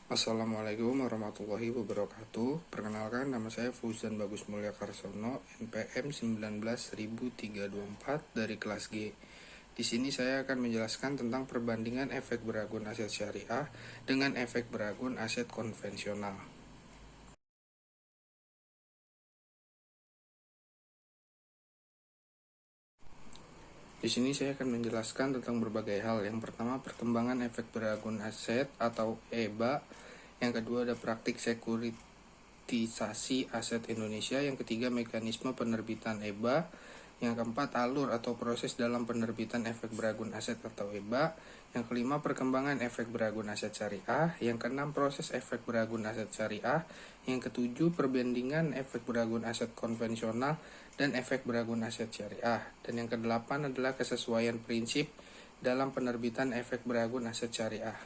Assalamualaikum warahmatullahi wabarakatuh. Perkenalkan, nama saya Fauzan Bagus Mulya Karsono, NPM 19.324 dari kelas G. Di sini saya akan menjelaskan tentang perbandingan efek beragun aset syariah dengan efek beragun aset konvensional. Di sini saya akan menjelaskan tentang berbagai hal. Yang pertama, perkembangan efek beragun aset atau EBA. Yang kedua, ada praktik sekuritisasi aset Indonesia. Yang ketiga, mekanisme penerbitan EBA. Yang keempat, alur atau proses dalam penerbitan efek beragun aset atau EBA. Yang kelima, perkembangan efek beragun aset syariah. Yang keenam, proses efek beragun aset syariah. Yang ketujuh, perbandingan efek beragun aset konvensional dan efek beragun aset syariah. Dan yang kedelapan adalah kesesuaian prinsip dalam penerbitan efek beragun aset syariah.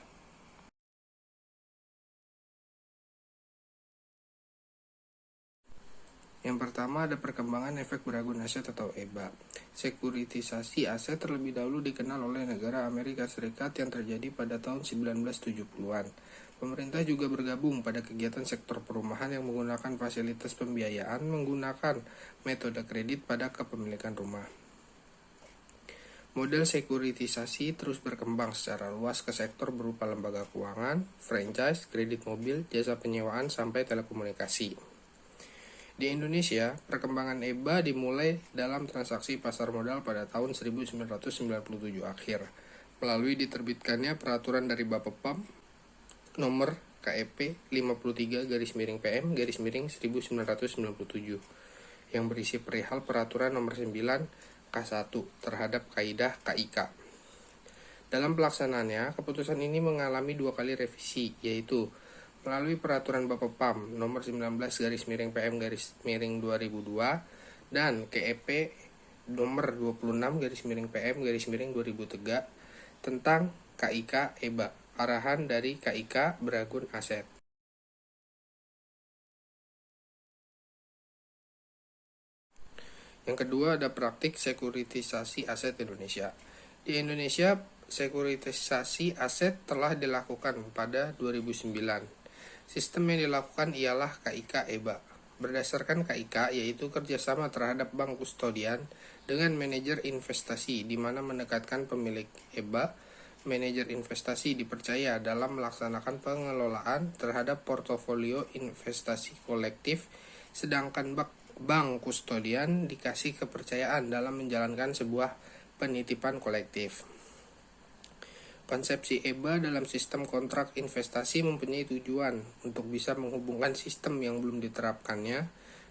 Yang pertama, ada perkembangan efek beragun aset atau EBA. Sekuritisasi aset terlebih dahulu dikenal oleh negara Amerika Serikat yang terjadi pada tahun 1970-an. Pemerintah juga bergabung pada kegiatan sektor perumahan yang menggunakan fasilitas pembiayaan menggunakan metode kredit pada kepemilikan rumah. Model sekuritisasi terus berkembang secara luas ke sektor berupa lembaga keuangan, franchise, kredit mobil, jasa penyewaan, sampai telekomunikasi. Di Indonesia, perkembangan EBA dimulai dalam transaksi pasar modal pada tahun 1997 akhir, melalui diterbitkannya peraturan dari Bapepam nomor KEP 53-PM-1997 yang berisi perihal peraturan nomor 9 K1 terhadap kaidah KIK. Dalam pelaksanaannya, keputusan ini mengalami 2 kali revisi, yaitu melalui peraturan Bapepam nomor 19-PM-2002 dan KEP nomor 26-PM-2003 tentang KIK EBA, arahan dari KIK beragun aset. Yang kedua, ada praktik sekuritisasi aset Indonesia. Di Indonesia, sekuritisasi aset telah dilakukan pada 2009. Sistem yang dilakukan ialah KIK EBA. Berdasarkan KIK, yaitu kerjasama terhadap bank kustodian dengan manajer investasi, di mana mendekatkan pemilik EBA. Manajer investasi dipercaya dalam melaksanakan pengelolaan terhadap portofolio investasi kolektif, sedangkan bank kustodian dikasih kepercayaan dalam menjalankan sebuah penitipan kolektif. Konsepsi EBA dalam sistem kontrak investasi mempunyai tujuan untuk bisa menghubungkan sistem yang belum diterapkannya,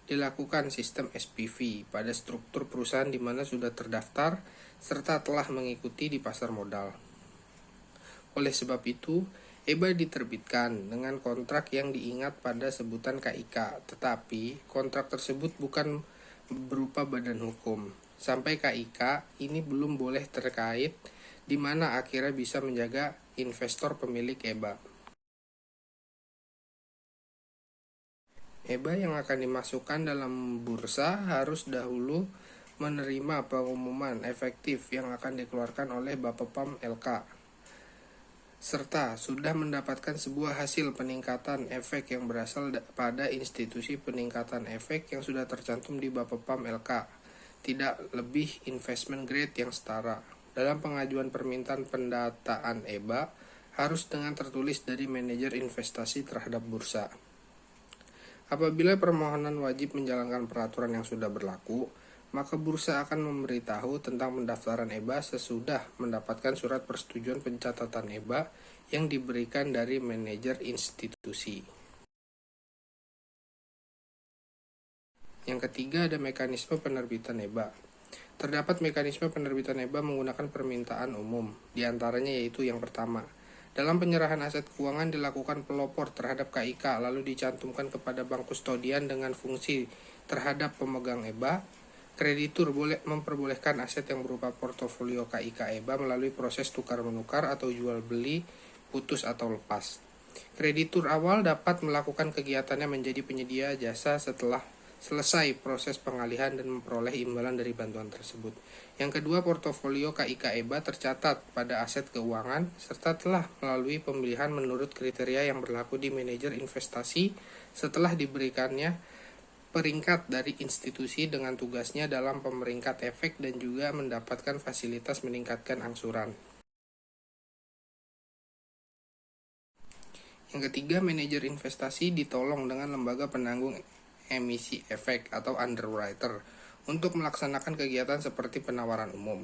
dilakukan sistem SPV pada struktur perusahaan di mana sudah terdaftar serta telah mengikuti di pasar modal. Oleh sebab itu, EBA diterbitkan dengan kontrak yang diingat pada sebutan KIK, tetapi kontrak tersebut bukan berupa badan hukum. Sampai KIK ini belum boleh terkait, di mana akhirnya bisa menjaga investor pemilik EBA. EBA yang akan dimasukkan dalam bursa harus dahulu menerima pengumuman efektif yang akan dikeluarkan oleh Bapepam LK, serta sudah mendapatkan sebuah hasil peningkatan efek yang berasal pada institusi peningkatan efek yang sudah tercantum di Bapepam LK, tidak lebih investment grade yang setara. Dalam pengajuan permintaan pendataan EBA harus dengan tertulis dari manajer investasi terhadap bursa. Apabila permohonan wajib menjalankan peraturan yang sudah berlaku, maka bursa akan memberitahu tentang pendaftaran EBA sesudah mendapatkan surat persetujuan pencatatan EBA yang diberikan dari manajer institusi. Yang ketiga, ada mekanisme penerbitan EBA. Terdapat mekanisme penerbitan EBA menggunakan permintaan umum, diantaranya yaitu yang pertama, dalam penyerahan aset keuangan dilakukan pelopor terhadap KIK lalu dicantumkan kepada bank kustodian dengan fungsi terhadap pemegang EBA. Kreditur boleh memperbolehkan aset yang berupa portofolio KIK EBA melalui proses tukar-menukar atau jual beli, putus atau lepas. Kreditur awal dapat melakukan kegiatannya menjadi penyedia jasa setelah selesai proses pengalihan dan memperoleh imbalan dari bantuan tersebut. Yang kedua, portofolio KIK EBA tercatat pada aset keuangan serta telah melalui pemilihan menurut kriteria yang berlaku di manajer investasi setelah diberikannya peringkat dari institusi dengan tugasnya dalam pemeringkat efek dan juga mendapatkan fasilitas meningkatkan angsuran. Yang ketiga, manajer investasi ditolong dengan lembaga penanggung emisi efek atau underwriter untuk melaksanakan kegiatan seperti penawaran umum.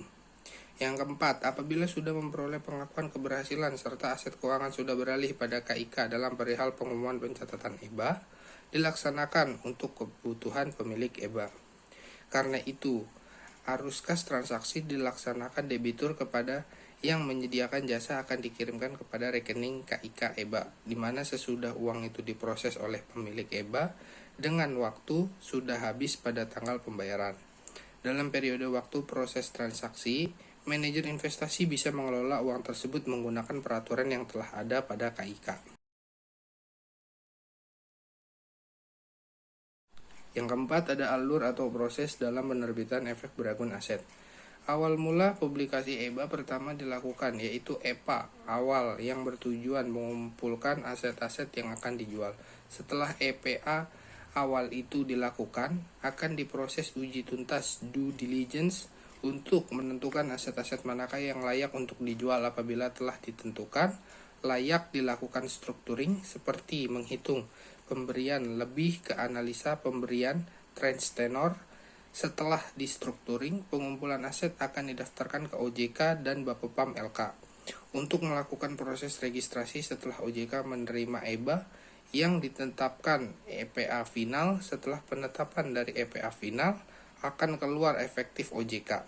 Yang keempat, apabila sudah memperoleh pengakuan keberhasilan serta aset keuangan sudah beralih pada KIK dalam perihal pengumuman pencatatan EBA, dilaksanakan untuk kebutuhan pemilik EBA. Karena itu, arus kas transaksi dilaksanakan debitur kepada yang menyediakan jasa akan dikirimkan kepada rekening KIK EBA, di mana sesudah uang itu diproses oleh pemilik EBA dengan waktu sudah habis pada tanggal pembayaran. Dalam periode waktu proses transaksi, manajer investasi bisa mengelola uang tersebut menggunakan peraturan yang telah ada pada KIK. Yang keempat, ada alur atau proses dalam penerbitan efek beragun aset. Awal mula publikasi EBA pertama dilakukan, yaitu EPA awal yang bertujuan mengumpulkan aset-aset yang akan dijual. Setelah EPA awal itu dilakukan, akan diproses uji tuntas due diligence untuk menentukan aset-aset manakah yang layak untuk dijual. Apabila telah ditentukan, layak dilakukan structuring seperti menghitung pemberian lebih ke analisa pemberian trend tenor. Setelah distrukturing, pengumpulan aset akan didaftarkan ke OJK dan Bapepam LK untuk melakukan proses registrasi. Setelah OJK menerima EBA yang ditetapkan EPA final, setelah penetapan dari EPA final akan keluar efektif OJK.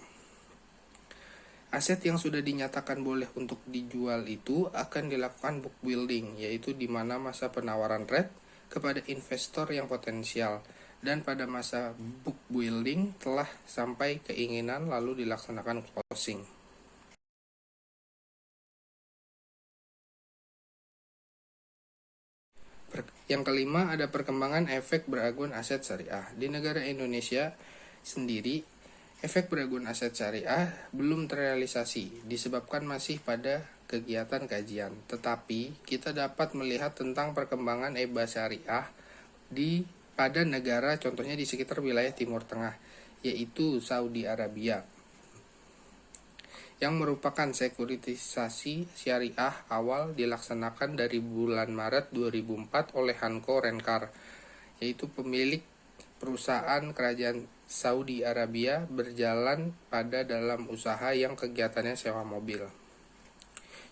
Aset yang sudah dinyatakan boleh untuk dijual itu akan dilakukan book building, yaitu di mana masa penawaran rate kepada investor yang potensial, dan pada masa book building telah sampai keinginan lalu dilaksanakan closing. Yang kelima, ada perkembangan efek beragun aset syariah. Di negara Indonesia sendiri, efek beragun aset syariah belum terrealisasi disebabkan masih pada kegiatan kajian. Tetapi kita dapat melihat tentang perkembangan EBA syariah pada negara contohnya di sekitar wilayah Timur Tengah, yaitu Saudi Arabia, yang merupakan sekuritisasi syariah awal dilaksanakan dari bulan Maret 2004 oleh Hanko Renkar, yaitu pemilik perusahaan kerajaan Saudi Arabia berjalan pada dalam usaha yang kegiatannya sewa mobil.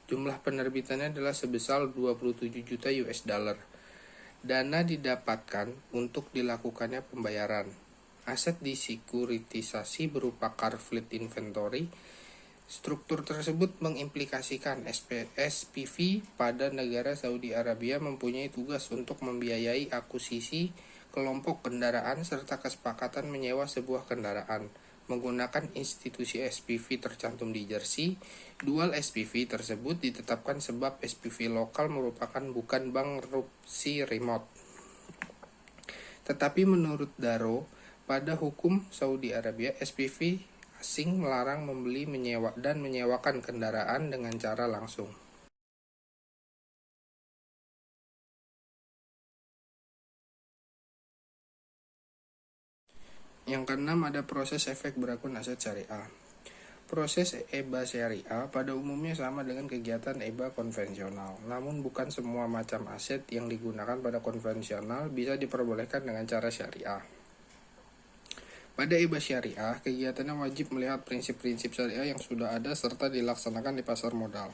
Jumlah penerbitannya adalah sebesar 27 juta US dollar. Dana didapatkan untuk dilakukannya pembayaran. Aset disekuritisasi berupa car fleet inventory. Struktur tersebut mengimplikasikan SPV pada negara Saudi Arabia mempunyai tugas untuk membiayai akuisisi kelompok kendaraan serta kesepakatan menyewa sebuah kendaraan menggunakan institusi SPV tercantum di jersey. Dual SPV tersebut ditetapkan sebab SPV lokal merupakan bukan bankruptcy remote. Tetapi menurut Daro, pada hukum Saudi Arabia, SPV asing melarang membeli, menyewa, dan menyewakan kendaraan dengan cara langsung. Yang keenam, ada proses efek berakun aset syariah. Proses EBA syariah pada umumnya sama dengan kegiatan EBA konvensional, namun bukan semua macam aset yang digunakan pada konvensional bisa diperbolehkan dengan cara syariah. Pada EBA syariah, kegiatannya wajib melihat prinsip-prinsip syariah yang sudah ada serta dilaksanakan di pasar modal.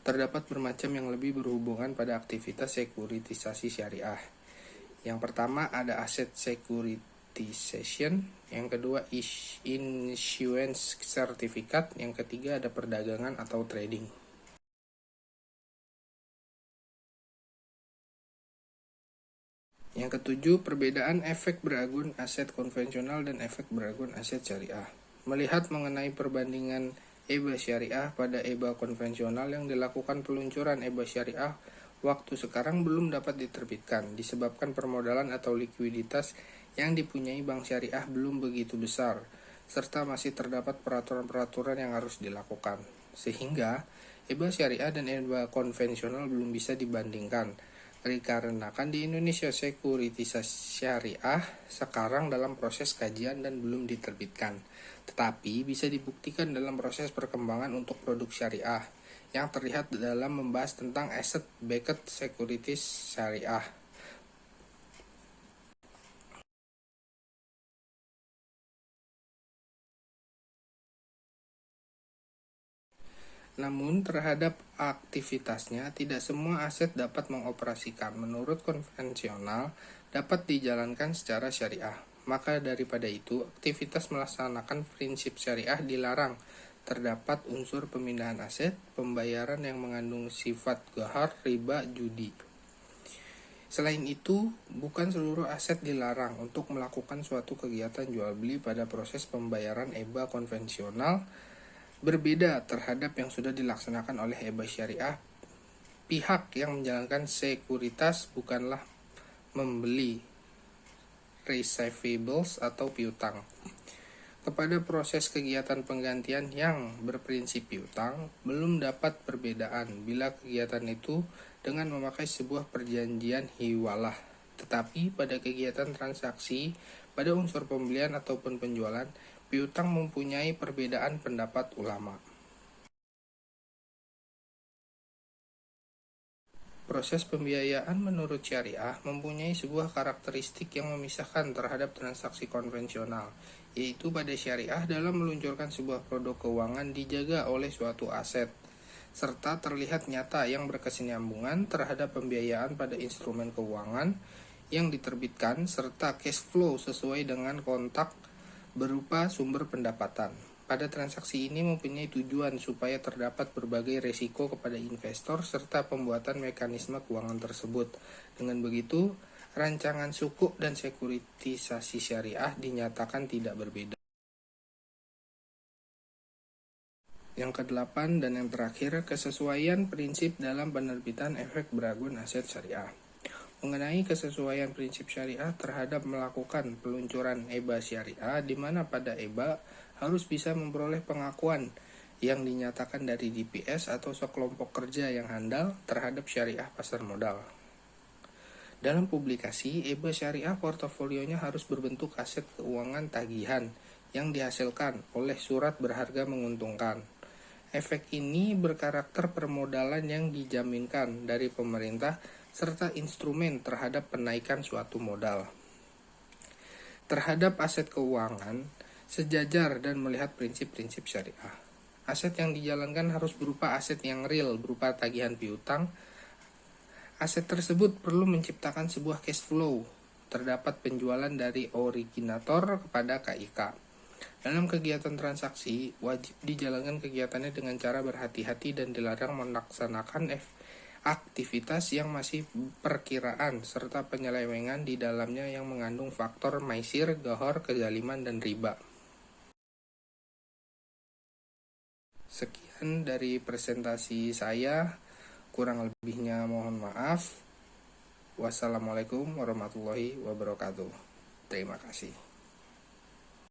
Terdapat bermacam yang lebih berhubungan pada aktivitas sekuritisasi syariah. Yang pertama, ada aset securitization, yang kedua issuance certificate, yang ketiga ada perdagangan atau trading. Yang ketujuh, perbedaan efek beragun aset konvensional dan efek beragun aset syariah. Melihat mengenai perbandingan EBA syariah pada EBA konvensional yang dilakukan peluncuran EBA syariah waktu sekarang belum dapat diterbitkan disebabkan permodalan atau likuiditas yang dipunyai bank syariah belum begitu besar, serta masih terdapat peraturan-peraturan yang harus dilakukan. Sehingga EBA syariah dan EBA konvensional belum bisa dibandingkan, dikarenakan di Indonesia sekuritisasi syariah sekarang dalam proses kajian dan belum diterbitkan, tetapi bisa dibuktikan dalam proses perkembangan untuk produk syariah yang terlihat dalam membahas tentang asset-backed securities syariah. Namun terhadap aktivitasnya tidak semua aset dapat mengoperasikan menurut konvensional dapat dijalankan secara syariah. Maka daripada itu, aktivitas melaksanakan prinsip syariah dilarang. Terdapat unsur pemindahan aset, pembayaran yang mengandung sifat ghahar, riba, judi. Selain itu, bukan seluruh aset dilarang untuk melakukan suatu kegiatan jual beli pada proses pembayaran EBA konvensional. Berbeda terhadap yang sudah dilaksanakan oleh EBA syariah, pihak yang menjalankan sekuritas bukanlah membeli receivables atau piutang. Kepada proses kegiatan penggantian yang berprinsip piutang, belum dapat perbedaan bila kegiatan itu dengan memakai sebuah perjanjian hiwalah. Tetapi pada kegiatan transaksi, pada unsur pembelian ataupun penjualan, piutang mempunyai perbedaan pendapat ulama. Proses pembiayaan menurut syariah mempunyai sebuah karakteristik yang memisahkan terhadap transaksi konvensional, yaitu pada syariah dalam meluncurkan sebuah produk keuangan dijaga oleh suatu aset, serta terlihat nyata yang berkesinambungan terhadap pembiayaan pada instrumen keuangan yang diterbitkan, serta cash flow sesuai dengan kontak berupa sumber pendapatan. Pada transaksi ini mempunyai tujuan supaya terdapat berbagai resiko kepada investor serta pembuatan mekanisme keuangan tersebut. Dengan begitu, rancangan sukuk dan sekuritisasi syariah dinyatakan tidak berbeda. Yang kedelapan dan yang terakhir, kesesuaian prinsip dalam penerbitan efek beragun aset syariah. Mengenai kesesuaian prinsip syariah terhadap melakukan peluncuran EBA syariah, di mana pada EBA harus bisa memperoleh pengakuan yang dinyatakan dari DPS atau sekelompok kerja yang handal terhadap syariah pasar modal. Dalam publikasi, EBA syariah portofolionya harus berbentuk aset keuangan tagihan yang dihasilkan oleh surat berharga menguntungkan. Efek ini berkarakter permodalan yang dijaminkan dari pemerintah serta instrumen terhadap penaikan suatu modal. Terhadap aset keuangan, sejajar dan melihat prinsip-prinsip syariah. Aset yang dijalankan harus berupa aset yang real, berupa tagihan piutang. Aset tersebut perlu menciptakan sebuah cash flow. Terdapat penjualan dari originator kepada KIK. Dalam kegiatan transaksi, wajib dijalankan kegiatannya dengan cara berhati-hati dan dilarang melaksanakan aktivitas yang masih perkiraan serta penyelewengan di dalamnya yang mengandung faktor maisir, ghahar, kezaliman, dan riba. Sekian dari presentasi saya, kurang lebihnya mohon maaf. Wassalamualaikum warahmatullahi wabarakatuh. Terima kasih.